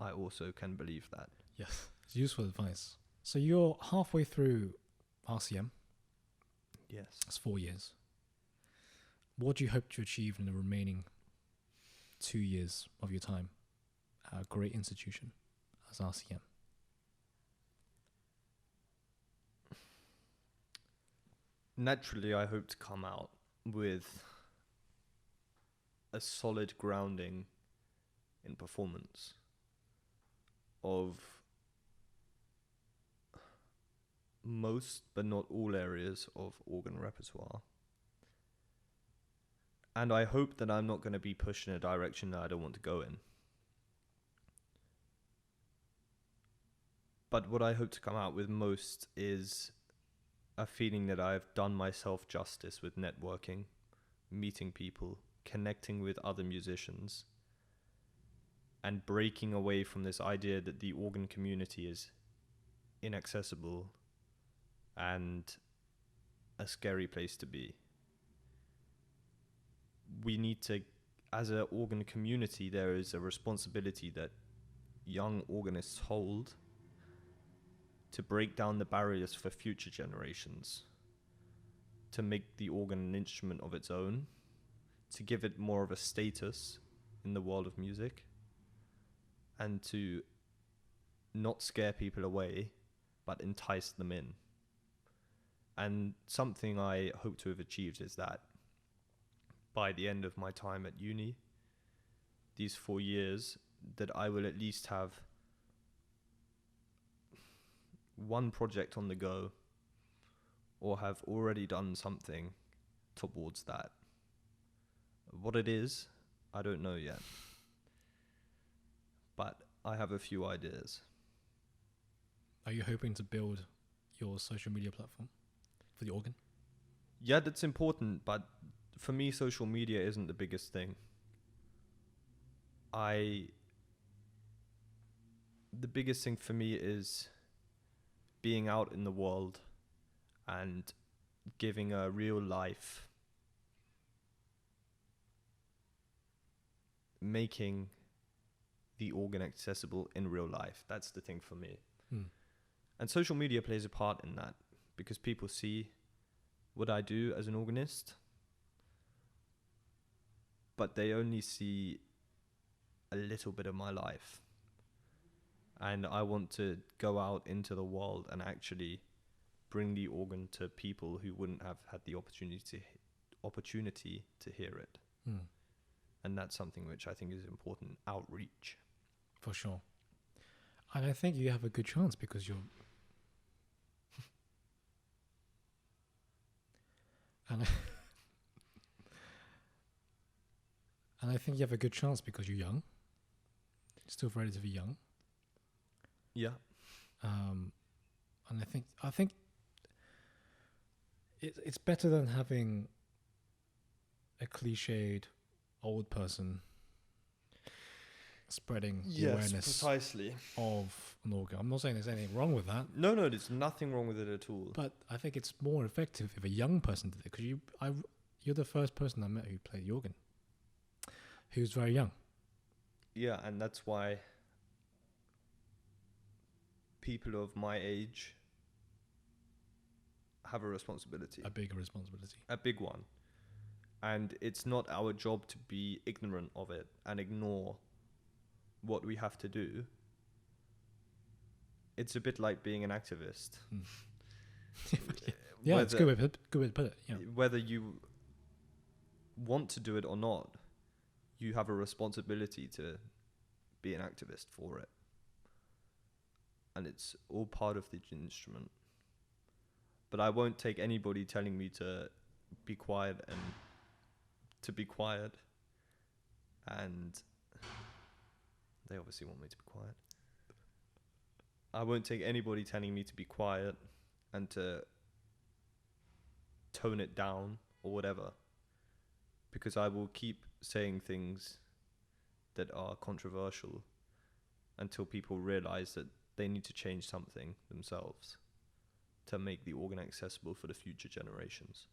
I also can believe that. Yes, it's useful advice. So you're halfway through RCM. Yes. That's 4 years. What do you hope to achieve in the remaining 2 years of your time at a great institution as RCM? Naturally, I hope to come out with a solid grounding in performance of most, but not all areas of organ repertoire. And I hope that I'm not going to be pushed in a direction that I don't want to go in. But what I hope to come out with most is a feeling that I've done myself justice with networking, meeting people, connecting with other musicians, and breaking away from this idea that the organ community is inaccessible and a scary place to be. We need to, as an organ community, there is a responsibility that young organists hold to break down the barriers for future generations, to make the organ an instrument of its own, to give it more of a status in the world of music, and to not scare people away, but entice them in. And something I hope to have achieved is that by the end of my time at uni, these 4 years, that I will at least have one project on the go, or have already done something towards that. What it is, I don't know yet. But I have a few ideas. Are you hoping to build your social media platform for the organ? Yeah, that's important, but for me, social media isn't the biggest thing. The biggest thing for me is being out in the world and giving a real life, making the organ accessible in real life. That's the thing for me. And social media plays a part in that, because people see what I do as an organist, but they only see a little bit of my life. And I want to go out into the world and actually bring the organ to people who wouldn't have had the opportunity to hear it. And that's something which I think is important, outreach. For sure. And I think you have a good chance because you're... and I think you have a good chance because you're young. still relatively young. Yeah. And I think it's better than having a cliched old person spreading the awareness precisely of an organ. I'm not saying there's anything wrong with that. No, there's nothing wrong with it at all. But I think it's more effective if a young person did it, because you're the first person I met who played the organ, who's very young. Yeah, and that's why people of my age have a responsibility. A bigger responsibility. A big one. And it's not our job to be ignorant of it and ignore what we have to do. It's a bit like being an activist. Yeah, it's a good way to put it. Yeah. Whether you want to do it or not, you have a responsibility to be an activist for it. And it's all part of the instrument. But I won't take anybody telling me to be quiet and to be quiet. And they obviously want me to be quiet. I won't take anybody telling me to be quiet and to tone it down or whatever, because I will keep saying things that are controversial until people realize that they need to change something themselves to make the organ accessible for the future generations.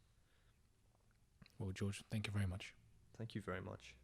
Well, George, thank you very much. Thank you very much.